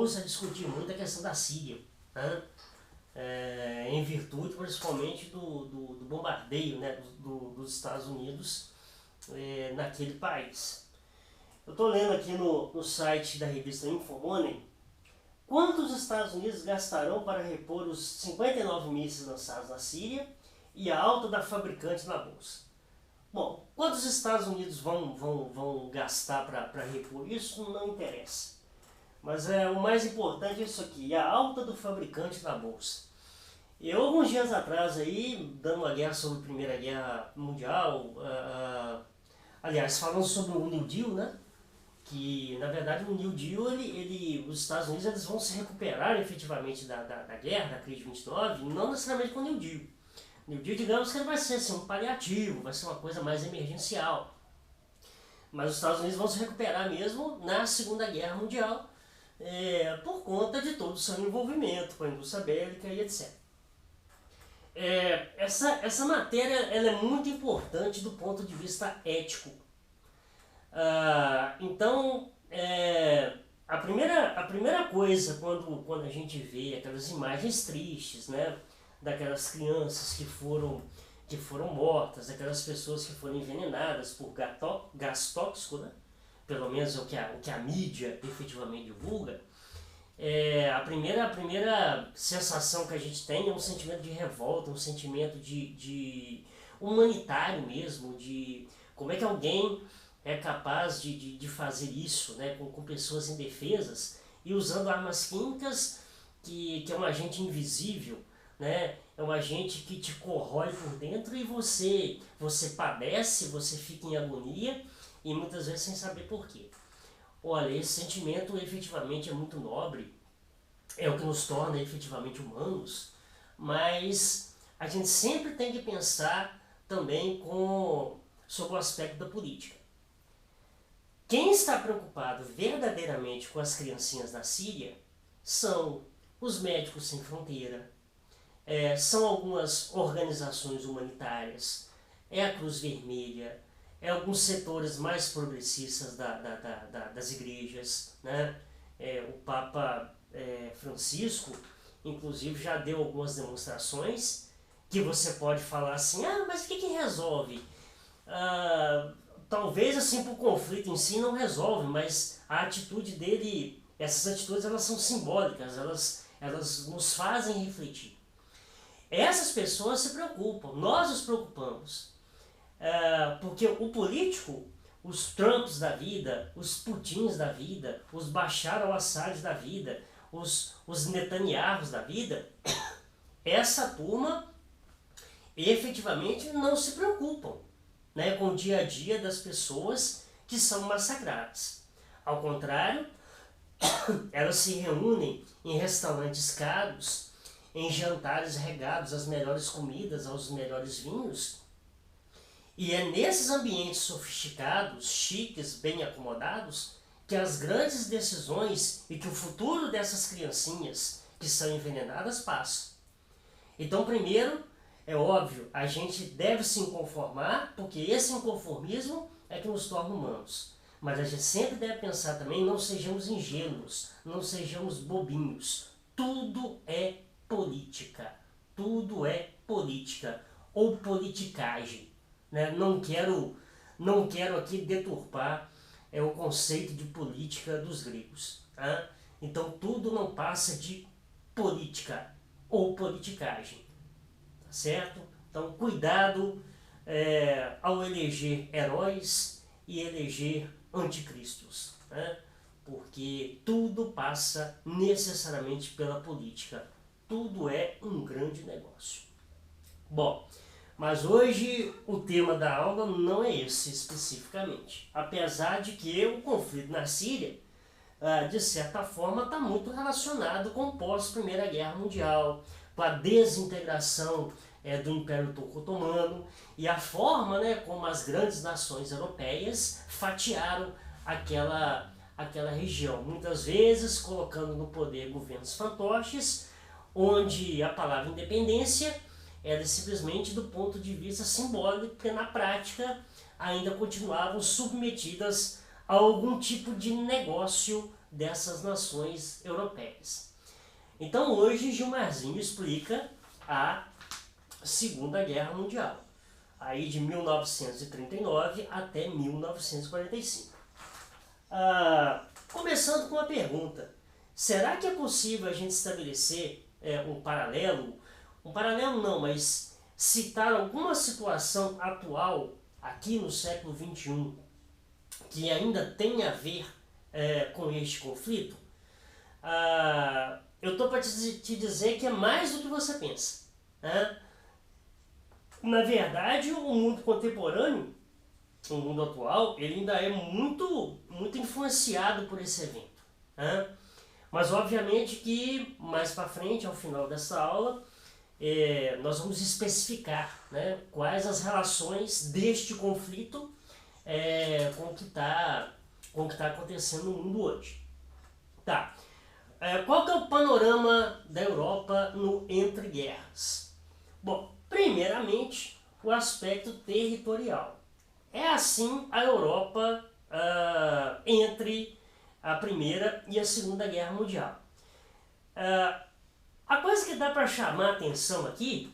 chegou-se a discutir muito a questão da Síria, né? Em virtude principalmente do bombardeio, né, dos Estados Unidos naquele país. Eu estou lendo aqui no site da revista Infomoney quanto os Estados Unidos gastarão para repor os 59 mísseis lançados na Síria e a alta da fabricante na bolsa. Bom, quanto os Estados Unidos vão gastar para repor isso não interessa. Mas o mais importante é isso aqui, a alta do fabricante na bolsa. Eu, alguns dias atrás, aí, dando uma guerra sobre a Primeira Guerra Mundial, aliás, falando sobre o New Deal, né? Que, na verdade, o New Deal, os Estados Unidos eles vão se recuperar efetivamente da guerra, da crise de 29, não necessariamente com o New Deal. O New Deal, digamos que ele vai ser assim, um paliativo, vai ser uma coisa mais emergencial. Mas os Estados Unidos vão se recuperar mesmo na Segunda Guerra Mundial, por conta de todo o seu envolvimento com a indústria bélica e etc. Essa matéria ela é muito importante do ponto de vista ético. Então, a primeira coisa quando a gente vê aquelas imagens tristes, né, daquelas crianças que foram mortas, aquelas pessoas que foram envenenadas por gás tóxico, né, pelo menos é o que a mídia efetivamente divulga, a primeira sensação que a gente tem é um sentimento de revolta, um sentimento de humanitário mesmo, de como é que alguém é capaz de fazer isso, né, com pessoas indefesas e usando armas químicas que é um agente invisível, né, é um agente que te corrói por dentro e você padece, você fica em agonia e muitas vezes sem saber por quê. Olha, esse sentimento efetivamente é muito nobre, é o que nos torna efetivamente humanos, mas a gente sempre tem que pensar também sobre o aspecto da política. Quem está preocupado verdadeiramente com as criancinhas da Síria são os Médicos Sem Fronteira, são algumas organizações humanitárias, é a Cruz Vermelha, alguns setores mais progressistas das igrejas, né? O Papa Francisco, inclusive, já deu algumas demonstrações que você pode falar assim, mas o que resolve? Talvez assim para o conflito em si não resolve, mas a atitude dele, essas atitudes elas são simbólicas, elas nos fazem refletir. Essas pessoas se preocupam, nós nos preocupamos. Porque o político, os Trumps da vida, os Putins da vida, os Bashar al-Assad da vida, os Netanyahus da vida, essa turma efetivamente não se preocupam, né, com o dia a dia das pessoas que são massacradas. Ao contrário, elas se reúnem em restaurantes caros, em jantares regados às melhores comidas, aos melhores vinhos. E é nesses ambientes sofisticados, chiques, bem acomodados, que as grandes decisões e que o futuro dessas criancinhas que são envenenadas passam. Então, primeiro, é óbvio, a gente deve se inconformar, porque esse inconformismo é que nos torna humanos. Mas a gente sempre deve pensar também, não sejamos ingênuos, não sejamos bobinhos. Tudo é política. Tudo é política ou politicagem. Né? Não quero aqui deturpar o conceito de política dos gregos. Tá? Então tudo não passa de política ou politicagem. Tá certo? Então cuidado ao eleger heróis e eleger anticristos. Né? Porque tudo passa necessariamente pela política. Tudo é um grande negócio. Bom, mas hoje o tema da aula não é esse especificamente. Apesar de que o conflito na Síria, de certa forma, está muito relacionado com o pós-Primeira Guerra Mundial, com a desintegração do Império Turco-Otomano e a forma, né, como as grandes nações europeias fatiaram aquela região. Muitas vezes colocando no poder governos fantoches, onde a palavra independência era simplesmente do ponto de vista simbólico, porque na prática ainda continuavam submetidas a algum tipo de negócio dessas nações europeias. Então hoje Gilmarzinho explica a Segunda Guerra Mundial, aí de 1939 até 1945. Começando com uma pergunta: será que é possível a gente estabelecer um paralelo não, mas citar alguma situação atual aqui no século XXI que ainda tem a ver com este conflito? Eu estou para te dizer que é mais do que você pensa, né? Na verdade, o mundo contemporâneo, o mundo atual, ele ainda é muito influenciado por esse evento, né? Mas obviamente que mais para frente, ao final dessa aula, nós vamos especificar, né, quais as relações deste conflito com o que está acontecendo no mundo hoje. Tá. Qual que é o panorama da Europa no entre guerras? Bom, primeiramente, o aspecto territorial. É assim a Europa entre a Primeira e a Segunda Guerra Mundial. A coisa que dá para chamar a atenção aqui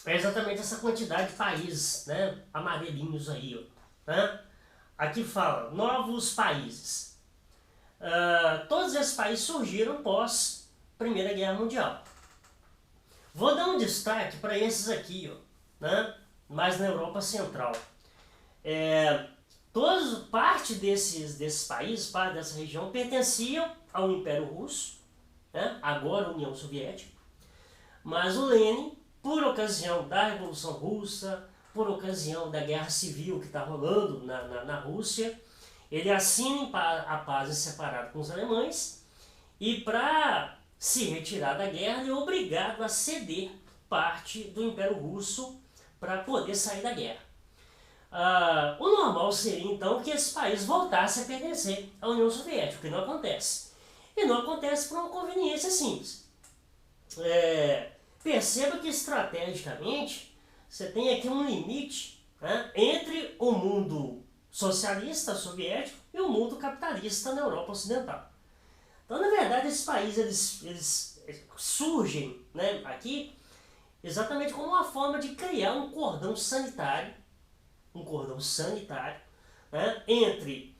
é exatamente essa quantidade de países, né, amarelinhos aí, ó, né? Aqui fala novos países. Todos esses países surgiram pós Primeira Guerra Mundial. Vou dar um destaque para esses aqui, ó, né, mais na Europa Central. Parte desses países, parte dessa região, pertenciam ao Império Russo, né, agora União Soviética, mas o Lenin, por ocasião da Revolução Russa, por ocasião da guerra civil que está rolando na Rússia, ele assina a paz em separado com os alemães e, para se retirar da guerra, ele é obrigado a ceder parte do Império Russo para poder sair da guerra. O normal seria então que esse país voltasse a pertencer à União Soviética, o que não acontece. E não acontece por uma conveniência simples. Perceba que estrategicamente você tem aqui um limite, né, entre o mundo socialista soviético e o mundo capitalista na Europa Ocidental. Então, na verdade, esses países eles surgem, né, aqui exatamente como uma forma de criar um cordão sanitário, né, entre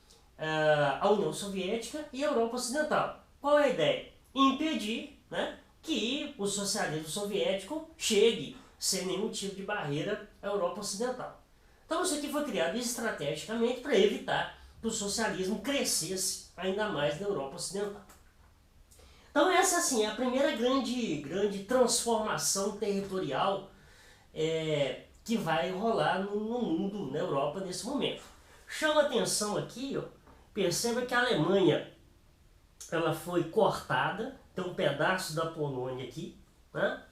a União Soviética e a Europa Ocidental. Qual é a ideia? Impedir, né, que o socialismo soviético chegue sem nenhum tipo de barreira à Europa Ocidental. Então isso aqui foi criado estrategicamente para evitar que o socialismo crescesse ainda mais na Europa Ocidental. Então essa assim, é a primeira grande transformação territorial que vai rolar no mundo, na Europa nesse momento. Chama atenção aqui, ó, perceba que a Alemanha ela foi cortada, tem um pedaço da Polônia aqui, né?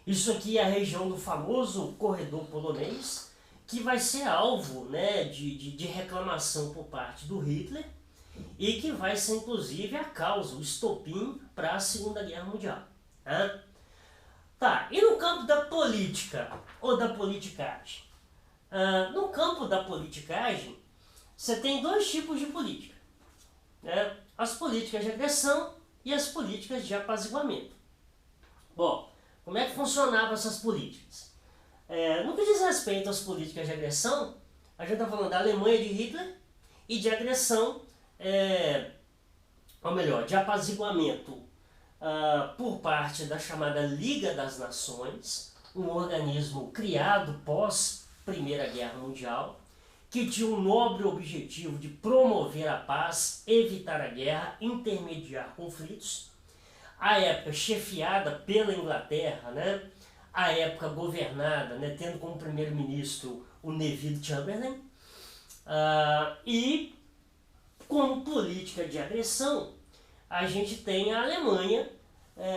Isso aqui é a região do famoso corredor polonês, que vai ser alvo, né, de reclamação por parte do Hitler e que vai ser inclusive a causa, o estopim para a Segunda Guerra Mundial, né? Tá, e no campo da política ou da politicagem? No campo da politicagem, você tem dois tipos de política, né? As políticas de agressão e as políticas de apaziguamento. Bom, como é que funcionavam essas políticas? No que diz respeito às políticas de agressão, a gente está falando da Alemanha de Hitler e de agressão, ou melhor, de apaziguamento por parte da chamada Liga das Nações, um organismo criado pós Primeira Guerra Mundial, que tinha um nobre objetivo de promover a paz, evitar a guerra, intermediar conflitos. À época chefiada pela Inglaterra, né? À época governada, né, tendo como primeiro-ministro o Neville Chamberlain, e como política de agressão, a gente tem a Alemanha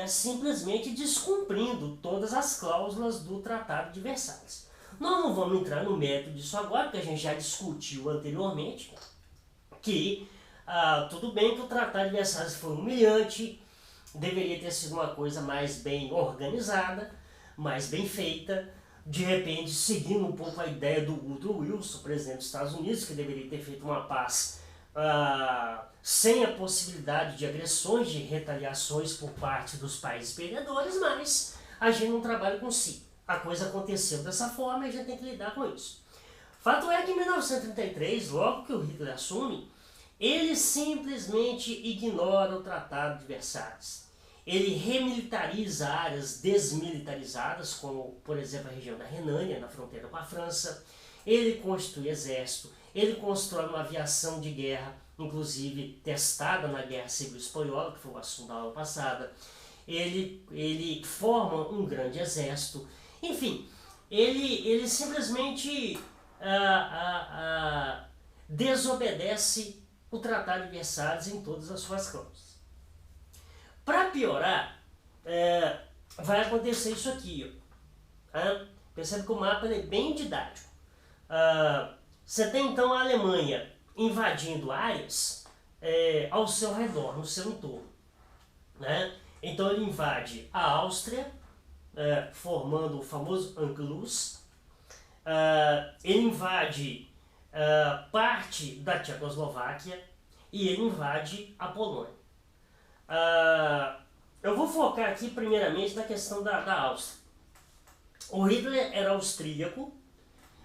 simplesmente descumprindo todas as cláusulas do Tratado de Versalhes. Nós não vamos entrar no mérito disso agora, porque a gente já discutiu anteriormente que tudo bem que o Tratado de Versalhes foi humilhante, deveria ter sido uma coisa mais bem organizada, mais bem feita, de repente seguindo um pouco a ideia do Woodrow Wilson, presidente dos Estados Unidos, que deveria ter feito uma paz sem a possibilidade de agressões, de retaliações por parte dos países perdedores, mas a gente não trabalha com si. A coisa aconteceu dessa forma e a gente tem que lidar com isso. Fato é que em 1933, logo que o Hitler assume, ele simplesmente ignora o Tratado de Versalhes. Ele remilitariza áreas desmilitarizadas, como, por exemplo, a região da Renânia, na fronteira com a França. Ele constitui exército, ele constrói uma aviação de guerra, inclusive testada na Guerra Civil Espanhola, que foi o assunto da aula passada. Ele forma um grande exército. Enfim, ele simplesmente desobedece o Tratado de Versalhes em todas as suas cláusulas. Para piorar, vai acontecer isso aqui. Percebe que o mapa é bem didático. Você tem então a Alemanha invadindo áreas ao seu redor, no seu entorno. Né? Então ele invade a Áustria, formando o famoso Anschluss. Ele invade parte da Tchecoslováquia e ele invade a Polônia. Eu vou focar aqui primeiramente na questão da Áustria. O Hitler era austríaco,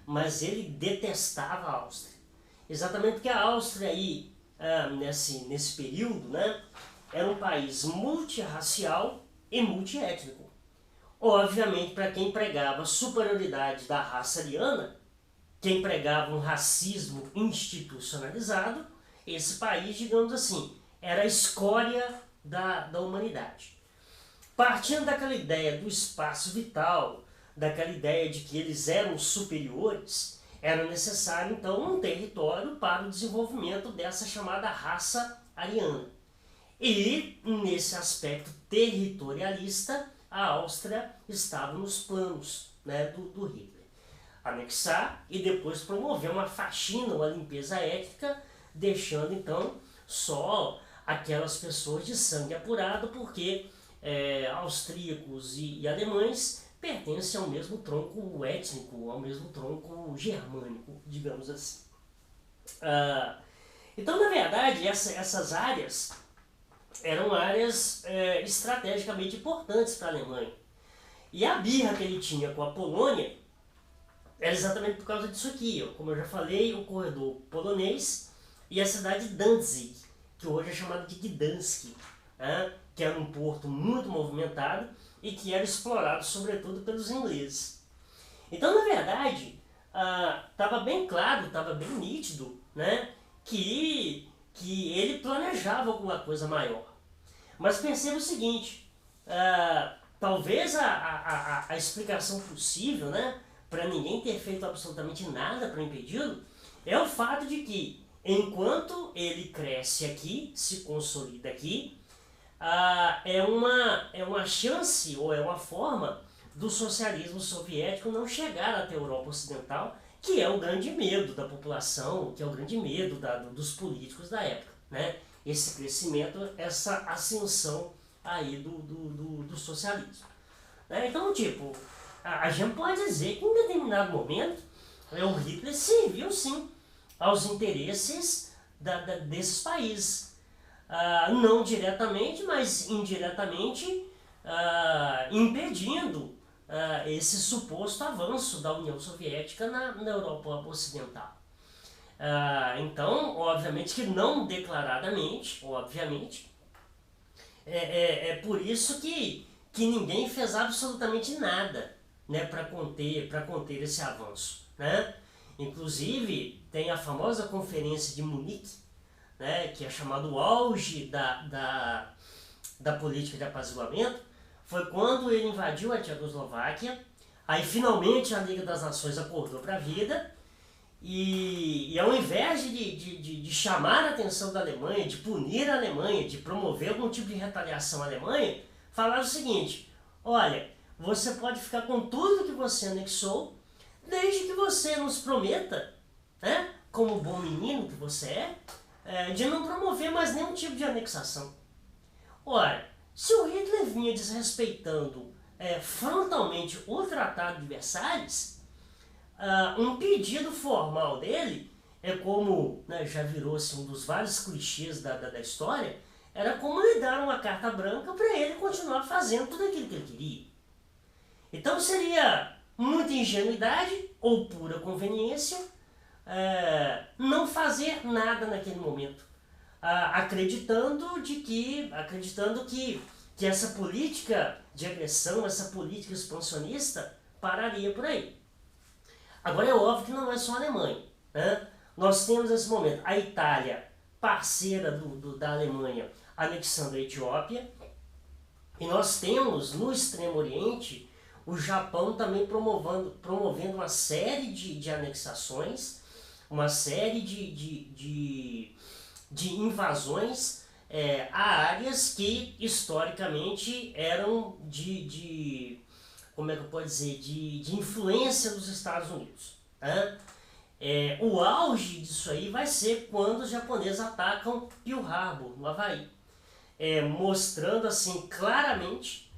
mas ele detestava a Áustria. Exatamente porque a Áustria aí, nesse período, né, era um país multirracial e multiétnico. Obviamente, para quem pregava a superioridade da raça ariana, quem pregava um racismo institucionalizado, esse país, digamos assim, era a escória da humanidade. Partindo daquela ideia do espaço vital, daquela ideia de que eles eram superiores, era necessário então um território para o desenvolvimento dessa chamada raça ariana. E nesse aspecto territorialista, a Áustria estava nos planos, né, do Hitler. Anexar e depois promover uma faxina, uma limpeza étnica, deixando então só aquelas pessoas de sangue apurado, porque austríacos e alemães pertencem ao mesmo tronco étnico, ao mesmo tronco germânico, digamos assim. Então, na verdade, essas áreas eram áreas estrategicamente importantes para a Alemanha. E a birra que ele tinha com a Polônia era exatamente por causa disso aqui. Ó. Como eu já falei, o corredor polonês e a cidade de Danzig, que hoje é chamada de Gdansk, né? Que era um porto muito movimentado e que era explorado sobretudo pelos ingleses. Então, na verdade, estava bem claro, estava bem nítido, né, que ele planejava alguma coisa maior. Mas perceba o seguinte, talvez a explicação possível, né, para ninguém ter feito absolutamente nada para impedi-lo, é o fato de que, enquanto ele cresce aqui, se consolida aqui, é uma chance ou é uma forma do socialismo soviético não chegar até a Europa Ocidental, que é o grande medo da população, que é o grande medo dos políticos da época, né? Esse crescimento, essa ascensão aí do socialismo. Né? Então, tipo, a gente pode dizer que em determinado momento o Hitler serviu sim aos interesses desses países. Não diretamente, mas indiretamente impedindo esse suposto avanço da União Soviética na Europa Ocidental. Então, obviamente que não declaradamente, obviamente, é por isso que ninguém fez absolutamente nada, né, para conter esse avanço. Né? Inclusive, tem a famosa Conferência de Munique, né, que é chamado o auge da política de apaziguamento, foi quando ele invadiu a Tchecoslováquia, aí finalmente a Liga das Nações acordou para a vida, e ao invés de chamar a atenção da Alemanha, de punir a Alemanha, de promover algum tipo de retaliação à Alemanha, falaram o seguinte: olha, você pode ficar com tudo que você anexou, desde que você nos prometa, né, como bom menino que você de não promover mais nenhum tipo de anexação. Ora, se o Hitler vinha desrespeitando frontalmente o Tratado de Versalhes, um pedido formal dele é como, né, já virou assim, um dos vários clichês da história, era como lhe dar uma carta branca para ele continuar fazendo tudo aquilo que ele queria. Então seria muita ingenuidade ou pura conveniência não fazer nada naquele momento, acreditando que essa política de agressão, essa política expansionista pararia por aí. Agora é óbvio que não é só a Alemanha, né? Nós temos nesse momento a Itália, parceira da Alemanha, anexando a Etiópia, e nós temos no Extremo Oriente o Japão também promovendo uma série de anexações, uma série de invasões a áreas que historicamente eram como é que eu posso dizer, de influência dos Estados Unidos. Né? O auge disso aí vai ser quando os japoneses atacam Pearl Harbor, no Havaí, mostrando assim claramente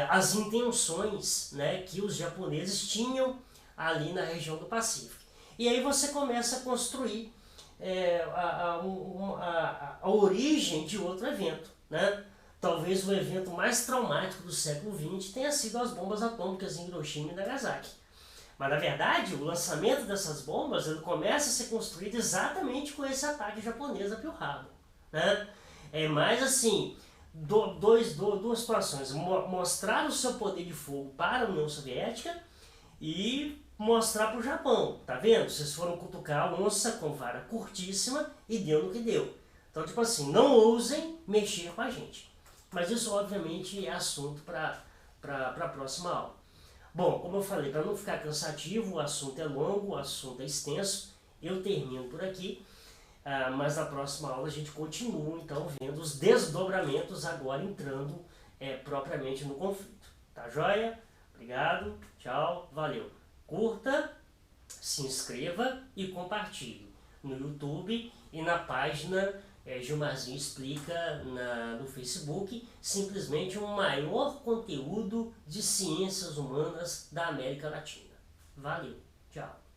as intenções, né, que os japoneses tinham ali na região do Pacífico. E aí você começa a construir a origem de outro evento. Né? Talvez o evento mais traumático do século XX tenha sido as bombas atômicas em Hiroshima e Nagasaki. Mas na verdade, o lançamento dessas bombas ele começa a ser construído exatamente com esse ataque japonês a Pearl Harbor. Né? Mas assim, duas situações. Mostrar o seu poder de fogo para a União Soviética e mostrar para o Japão. Tá vendo? Vocês foram cutucar a onça com vara curtíssima e deu no que deu. Então, tipo assim, não ousem mexer com a gente. Mas isso, obviamente, é assunto para a próxima aula. Bom, como eu falei, para não ficar cansativo, o assunto é longo, o assunto é extenso, eu termino por aqui, mas na próxima aula a gente continua, então, vendo os desdobramentos agora entrando propriamente no conflito. Tá joia? Obrigado, tchau, valeu. Curta, se inscreva e compartilhe no YouTube e na página Gilmarzinho Explica no Facebook, simplesmente um maior conteúdo de ciências humanas da América Latina. Valeu, tchau.